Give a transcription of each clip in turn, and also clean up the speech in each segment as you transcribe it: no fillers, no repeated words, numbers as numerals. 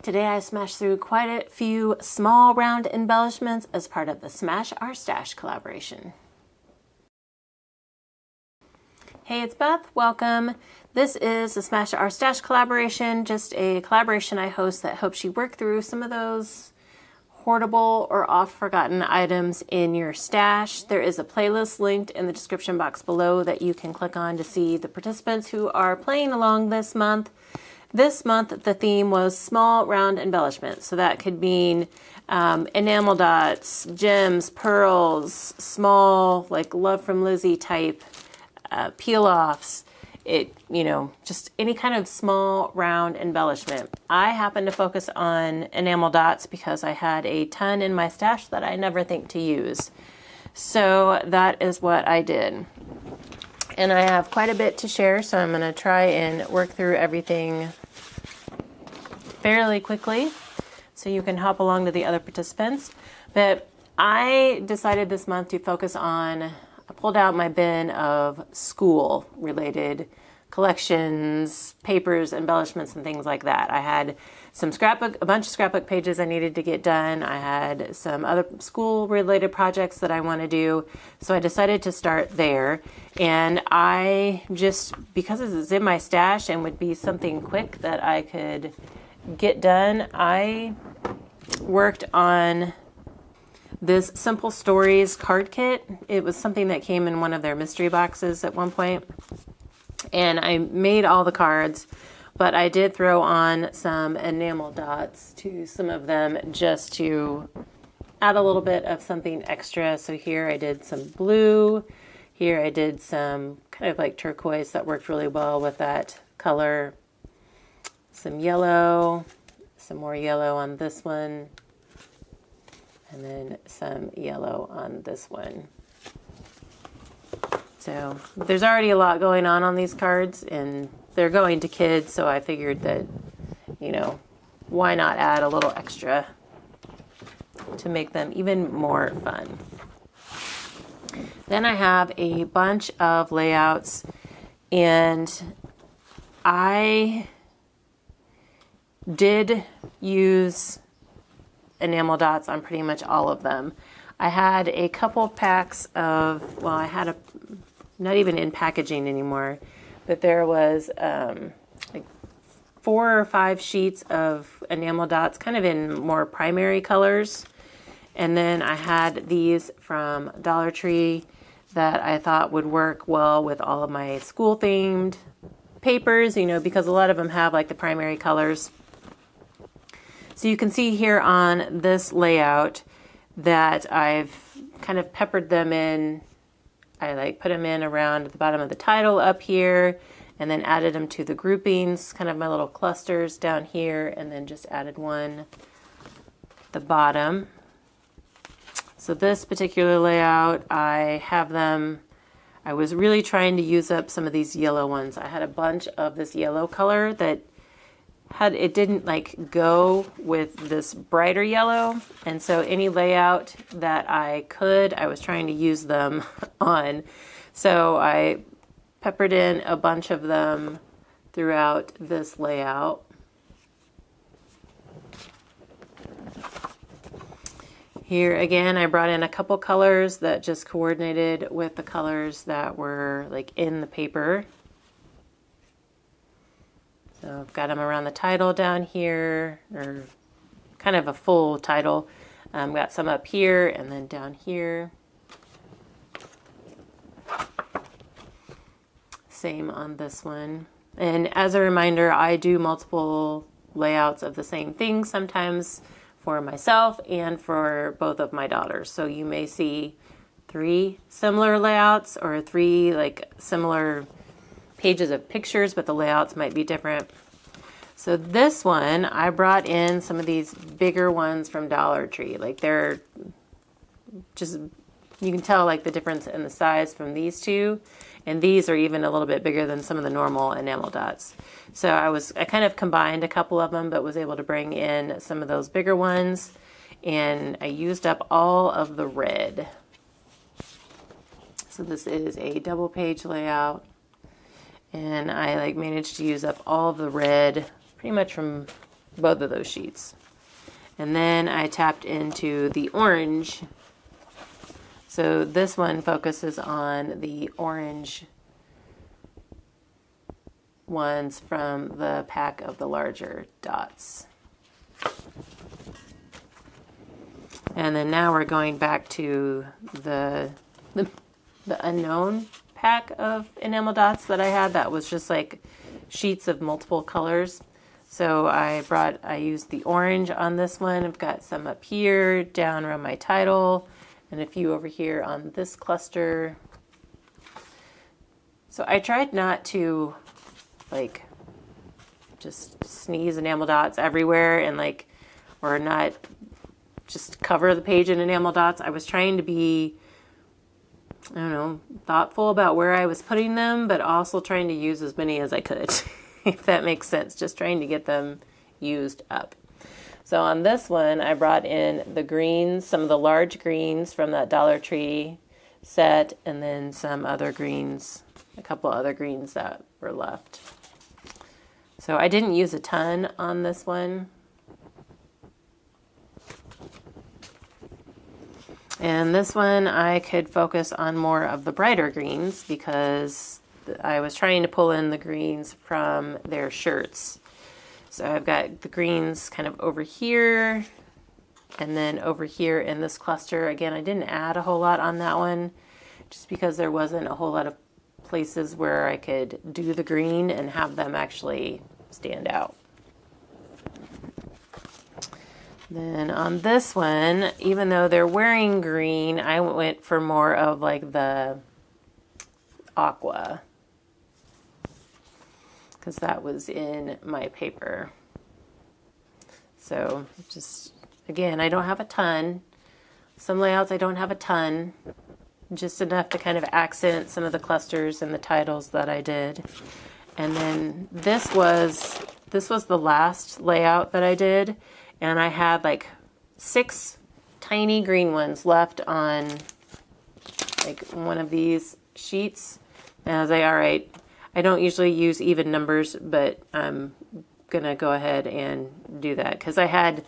Today I smashed through quite a few small round embellishments as part of the Smash Our Stash collaboration. Hey, it's Beth. Welcome. This is the Smash Our Stash collaboration, just a collaboration I host that helps you work through some of those hoardable or oft-forgotten items in your stash. There is a playlist linked in the description box below that you can click on to see the participants who are playing along this month. This month, the theme was small round embellishments. So that could mean enamel dots, gems, pearls, small, like Love from Lizzie type peel-offs. Just any kind of small round embellishment. I happen to focus on enamel dots because I had a ton in my stash that I never think to use. So that is what I did. And I have quite a bit to share, so I'm going to try and work through everything fairly quickly so you can hop along to the other participants. But I decided this month to focus on, I pulled out my bin of school-related collections, papers, embellishments, and things like that. I had some scrapbook, a bunch of scrapbook pages I needed to get done. I had some other school-related projects that I want to do. So I decided to start there. And I just, because it's in my stash and would be something quick that I could get done, I worked on this Simple Stories card kit. It was something that came in one of their mystery boxes at one point. And I made all the cards, but I did throw on some enamel dots to some of them just to add a little bit of something extra. So here I did some blue. Here I did some kind of like turquoise that worked really well with that color. Some yellow, some more yellow on this one, and then some yellow on this one. So there's already a lot going on these cards, and they're going to kids, so I figured that, why not add a little extra to make them even more fun. Then I have a bunch of layouts, and I did use enamel dots on pretty much all of them. I had a couple of packs of, I had not even in packaging anymore, but there was like 4 or 5 sheets of enamel dots, kind of in more primary colors. And then I had these from Dollar Tree that I thought would work well with all of my school themed papers, because a lot of them have like the primary colors. So you can see here on this layout that I've kind of peppered them in. I put them in around the bottom of the title up here, and then added them to the groupings, kind of my little clusters down here, and then just added one at the bottom. So this particular layout, I was really trying to use up some of these yellow ones. I had a bunch of this yellow color that it didn't go with this brighter yellow, and so any layout that I was trying to use them on. So I peppered in a bunch of them throughout this layout. Here again, I brought in a couple colors that just coordinated with the colors that were in the paper. So I've got them around the title down here, or kind of a full title. Got some up here and then down here. Same on this one. And as a reminder, I do multiple layouts of the same thing, sometimes for myself and for both of my daughters. So you may see 3 similar layouts or 3 similar pages of pictures, but the layouts might be different. So this one, I brought in some of these bigger ones from Dollar Tree. They're just, you can tell the difference in the size from these two. And these are even a little bit bigger than some of the normal enamel dots. So I kind of combined a couple of them, but was able to bring in some of those bigger ones. And I used up all of the red. So this is a double page layout. And I managed to use up all of the red pretty much from both of those sheets. And then I tapped into the orange. So this one focuses on the orange ones from the pack of the larger dots. And then now we're going back to the unknown pack of enamel dots that I had that was just like sheets of multiple colors. So I used the orange on this one. I've got some up here, down around my title, and a few over here on this cluster. So I tried not to like just sneeze enamel dots everywhere and like, or not just cover the page in enamel dots. I was trying to be, I don't know, thoughtful about where I was putting them, but also trying to use as many as I could, if that makes sense, just trying to get them used up. So on this one, I brought in the greens, some of the large greens from that Dollar Tree set, and then some other greens, a couple other greens that were left. So I didn't use a ton on this one. And this one I could focus on more of the brighter greens because I was trying to pull in the greens from their shirts. So I've got the greens kind of over here and then over here in this cluster. Again, I didn't add a whole lot on that one just because there wasn't a whole lot of places where I could do the green and have them actually stand out. Then on this one, even though they're wearing green, I went for more of like the aqua because that was in my paper. So just, again, I don't have a ton. Some layouts I don't have a ton, just enough to kind of accent some of the clusters and the titles that I did. And then this was the last layout that I did, and I had like 6 tiny green ones left on like one of these sheets. And I was like, all right, I don't usually use even numbers, but I'm gonna go ahead and do that because I had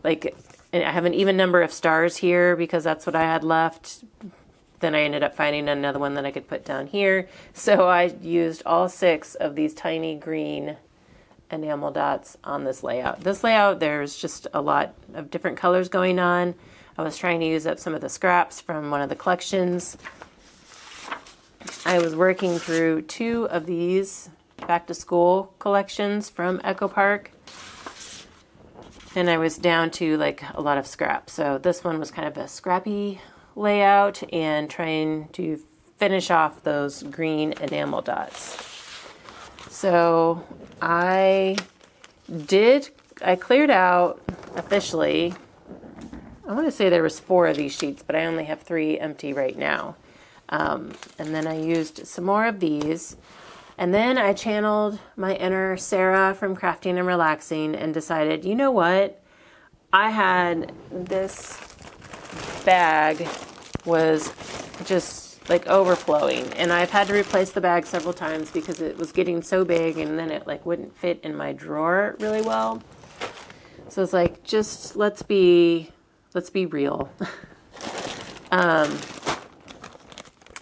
like, I have an even number of stars here because that's what I had left. Then I ended up finding another one that I could put down here. So I used all 6 of these tiny green enamel dots on this layout. This layout, there's just a lot of different colors going on. I was trying to use up some of the scraps from one of the collections. I was working through 2 of these back to school collections from Echo Park. And I was down to like a lot of scraps. So this one was kind of a scrappy layout and trying to finish off those green enamel dots. So I cleared out officially, I want to say there was 4 of these sheets, but I only have 3 empty right now. And then I used some more of these. And then I channeled my inner Sarah from Crafting and Relaxing and decided, you know what? I had this bag was just like overflowing, and I've had to replace the bag several times because it was getting so big and then it like wouldn't fit in my drawer really well. So it's like, just let's be real.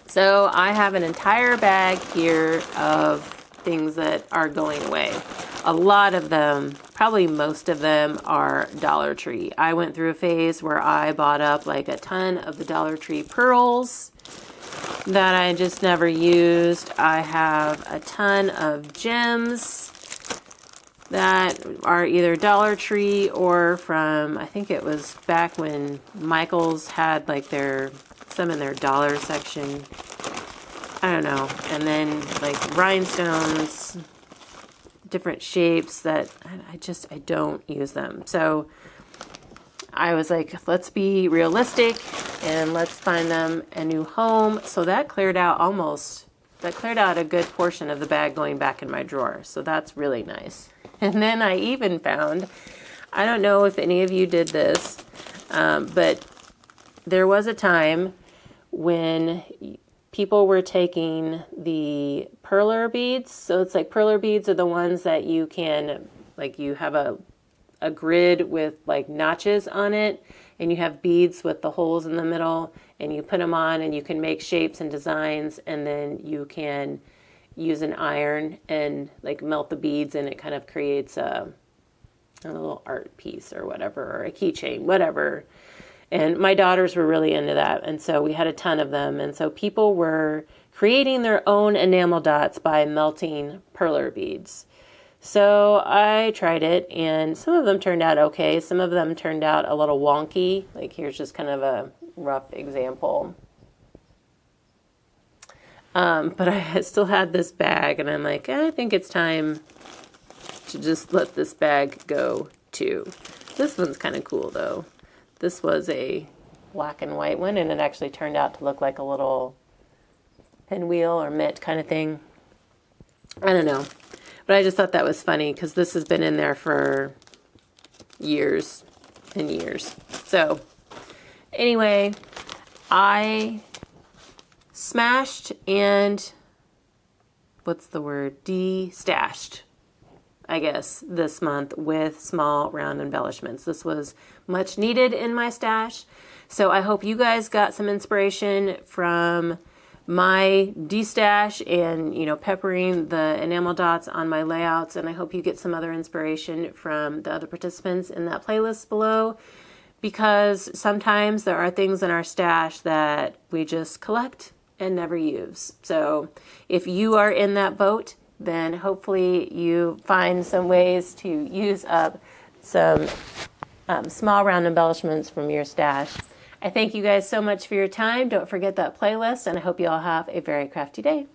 So I have an entire bag here of things that are going away. A lot of them, probably most of them, are Dollar Tree. I went through a phase where I bought up like a ton of the Dollar Tree pearls that I just never used. I have a ton of gems that are either Dollar Tree or from, I think it was back when Michael's had like some in their dollar section. I don't know. And then like rhinestones, different shapes that I don't use them. So I was like, let's be realistic and let's find them a new home. So that cleared out a good portion of the bag going back in my drawer. So that's really nice. And then I even found, I don't know if any of you did this, but there was a time when people were taking the perler beads. So it's like perler beads are the ones that you can, like you have a a grid with like notches on it, and you have beads with the holes in the middle, and you put them on and you can make shapes and designs, and then you can use an iron and like melt the beads, and it kind of creates a little art piece or whatever, or a keychain, whatever. And my daughters were really into that, and so we had a ton of them. And so people were creating their own enamel dots by melting perler beads. So I tried it, and some of them turned out okay. Some of them turned out a little wonky. Like here's just kind of a rough example. But I still had this bag, and I'm like, I think it's time to just let this bag go too. This one's kind of cool though. This was a black and white one, and it actually turned out to look like a little pinwheel or mitt kind of thing. I don't know. But I just thought that was funny because this has been in there for years and years. So anyway, I smashed and destashed, I guess, this month with small round embellishments. This was much needed in my stash. So I hope you guys got some inspiration from my destash and, you know, peppering the enamel dots on my layouts. And I hope you get some other inspiration from the other participants in that playlist below, because sometimes there are things in our stash that we just collect and never use. So if you are in that boat, then hopefully you find some ways to use up some small round embellishments from your stash. I thank you guys so much for your time. Don't forget that playlist, and I hope you all have a very crafty day.